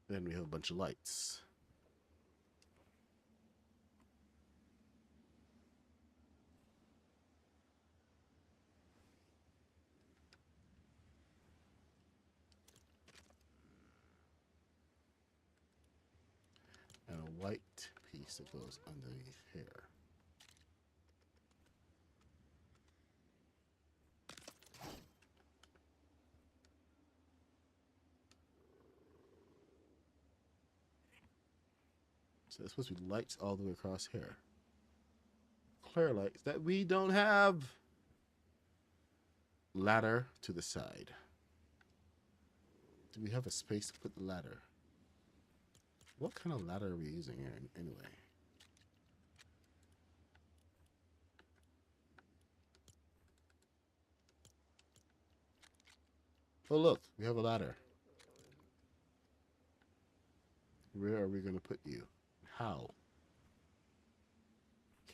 Then we have a bunch of lights. And a white piece that goes underneath here. So there's supposed to be lights all the way across here. Clear lights that we don't have. Ladder to the side. Do we have a space to put the ladder? What kind of ladder are we using here anyway? Oh look, we have a ladder. Where are we going to put you? How?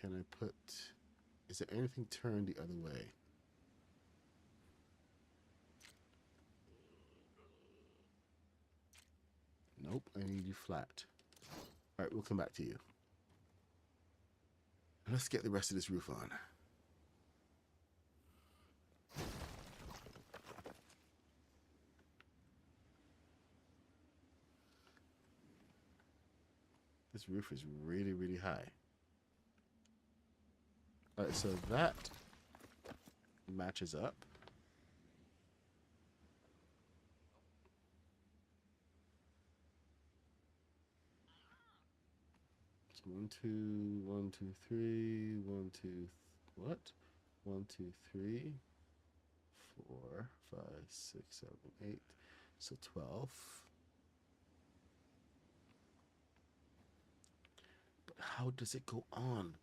Can I put... Is there anything turned the other way? Nope, I need you flat. Alright, we'll come back to you. Let's get the rest of this roof on. This roof is really, really high. Alright, so that matches up. It's 1, 2, 1, 2, 3, 1, 2, what? 1, 2, 3, 4, 5, 6, 7, 8. So 12. But how does it go on?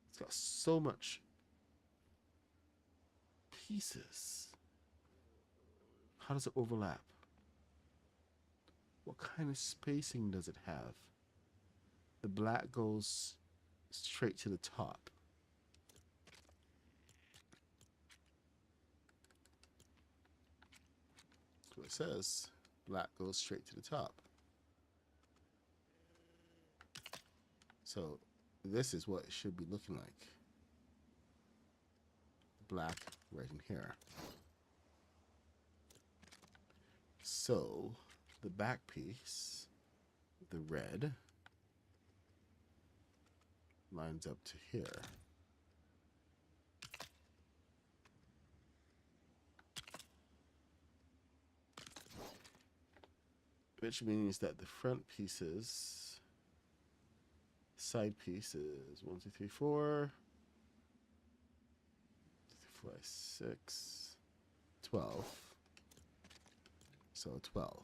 It's got so much pieces. How does it overlap? What kind of spacing does it have? The black goes straight to the top. That's what it says. Black goes straight to the top. So this is what it should be looking like. Black right in here. So the back piece, the red, lines up to here. Which means that the front pieces, side pieces, 1, 2, 3, 4, 5, 6, 12. So 12.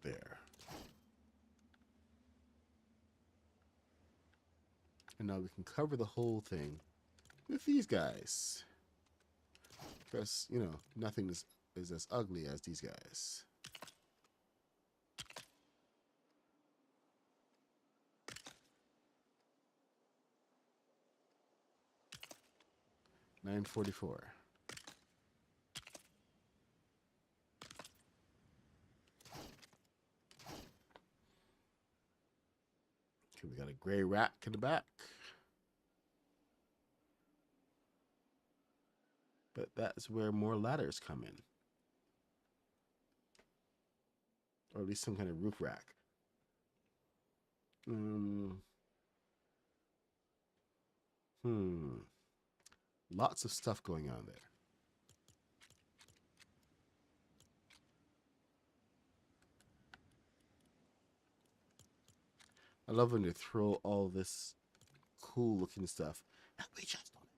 There. And now we can cover the whole thing with these guys. Because, you know, nothing is as ugly as these guys. $9.44. Okay, we got a gray rack in the back. But that's where more ladders come in. Or at least some kind of roof rack. Lots of stuff going on there. I love when they throw all this cool looking stuff. We just on it.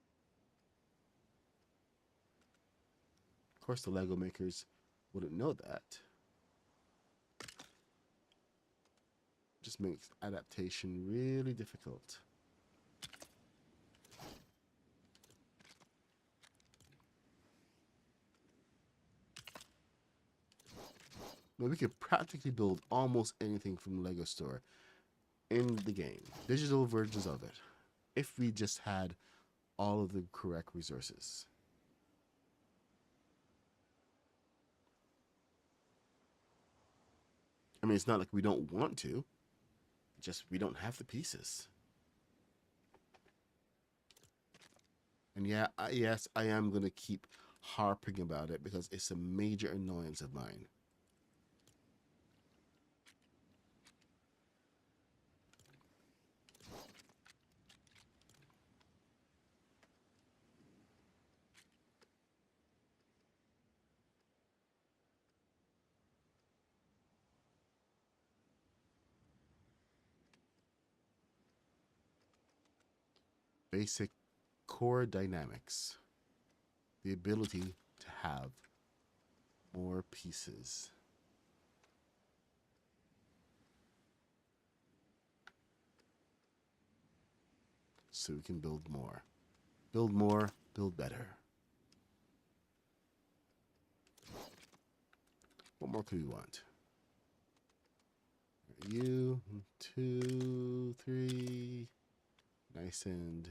Of course, the Lego makers wouldn't know that. Just makes adaptation really difficult. Now we could practically build almost anything from the Lego store in the game. Digital versions of it. If we just had all of the correct resources. I mean, it's not like we don't want to. Just we don't have the pieces. And yeah, yes, I am going to keep harping about it because it's a major annoyance of mine. Basic core dynamics. The ability to have more pieces. So we can build more. Build more, build better. What more could we want? You, 2, 3. Nice and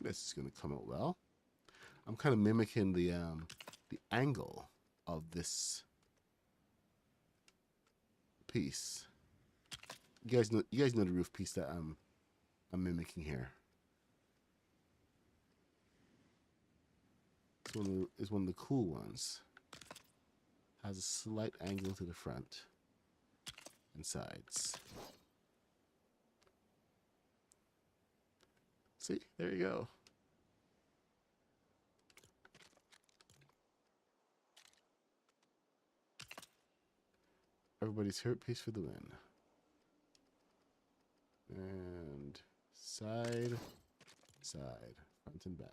this is going to come out well. I'm kind of mimicking the angle of this piece You guys know the roof piece that I'm mimicking here. It's one of the cool ones. Has a slight angle to the front and sides. See, there you go. Everybody's hurt piece for the win. And side, side, front and back.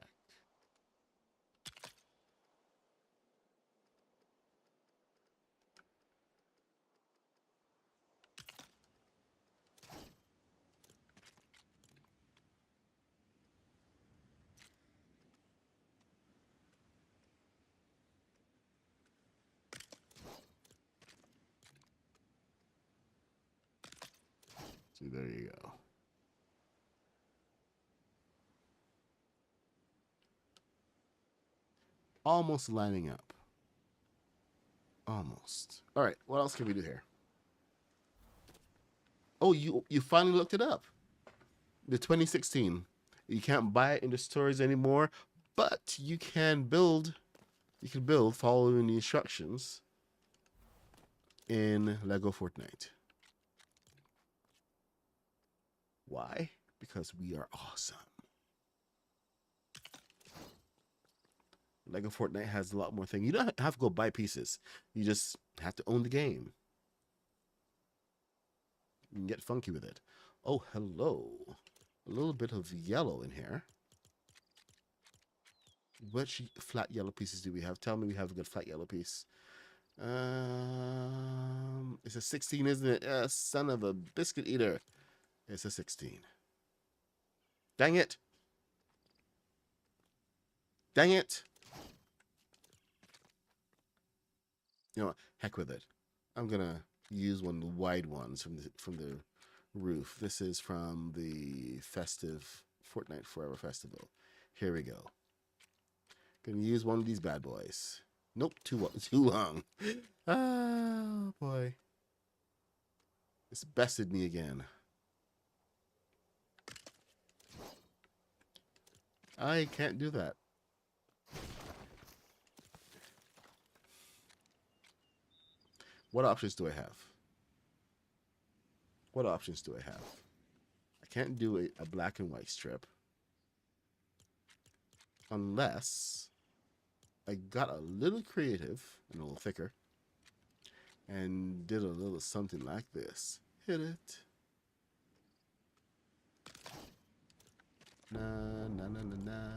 See, there you go. Almost lining up. Almost. All right, what else can we do here? Oh, you finally looked it up. The 2016. You can't buy it in the stores anymore, but you can build. You can build following the instructions in LEGO Fortnite. Why? Because we are awesome. LEGO Fortnite has a lot more things. You don't have to go buy pieces. You just have to own the game. You can get funky with it. Oh, hello. A little bit of yellow in here. Which flat yellow pieces do we have? Tell me we have a good flat yellow piece. It's a 16, isn't it? Son of a biscuit eater. It's a 16. Dang it. Dang it. You know what? Heck with it. I'm gonna use one of the wide ones from the roof. This is from the festive Fortnite Forever Festival. Here we go. Gonna use one of these bad boys. Nope, too long. Oh boy. It's bested me again. I can't do that. What options do I have? What options do I have? I can't do a black and white strip. Unless I got a little creative and a little thicker and did a little something like this. Hit it. Na na na na na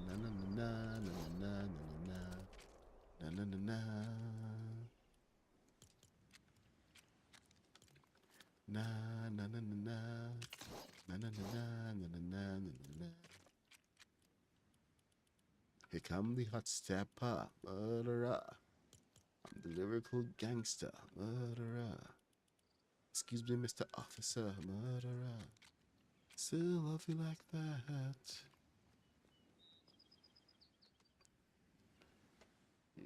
na na na na na na na na na na. Na na na na na na na na na na na. Here come the hot stepper, murderer. I'm the lyrical gangster, murderer. Excuse me, Mr. Officer, murderer. Still love you like that.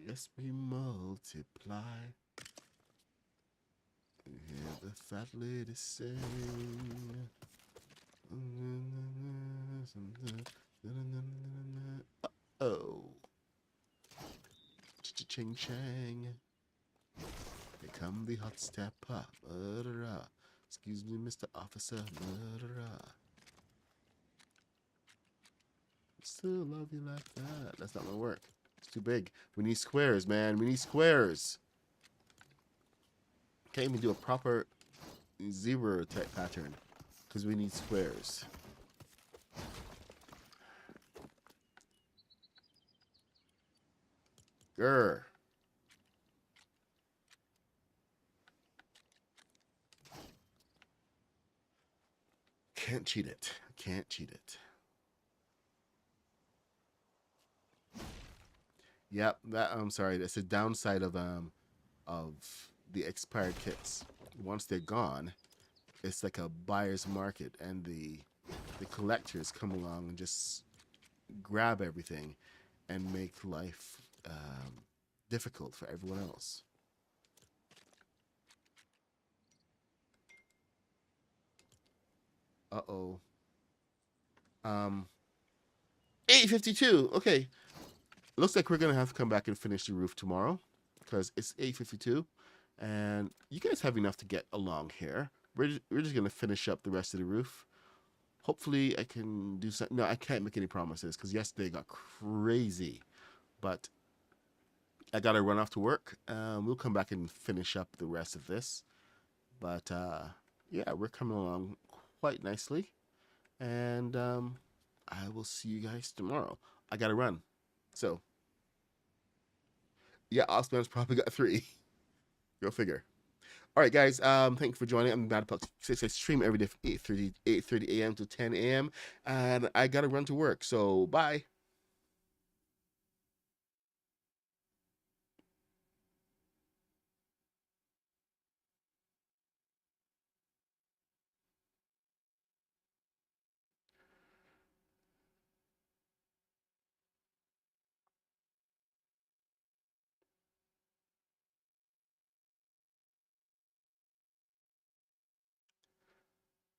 Yes, we multiply. Hear the fat lady sing. Uh-oh. Ching chang. Here come the hot stepper, murderer. Excuse me, Mr. Officer, murderer. Still love you like that. That's not gonna work. It's too big. We need squares, man. We need squares. Can't even do a proper zebra type pattern because we need squares. Grr. Can't cheat it. Can't cheat it. Yep, that I'm sorry. That's the downside of the expired kits. Once they're gone, it's like a buyer's market, and the collectors come along and just grab everything and make life difficult for everyone else. Uh-oh. 8:52. Okay. Looks like we're gonna have to come back and finish the roof tomorrow because it's 8:52, and you guys have enough to get along here. We're just gonna finish up the rest of the roof. Hopefully, I can do something. No, I can't make any promises because yesterday got crazy, but I gotta run off to work. We'll come back and finish up the rest of this, but yeah, we're coming along quite nicely, and I will see you guys tomorrow. I gotta run, so. Yeah, Osman's probably got 3. Go figure. All right, guys. Thank you for joining. I'm Bad Puck. I stream every day from 8:30 a.m. to 10 a.m. and I gotta run to work. So bye.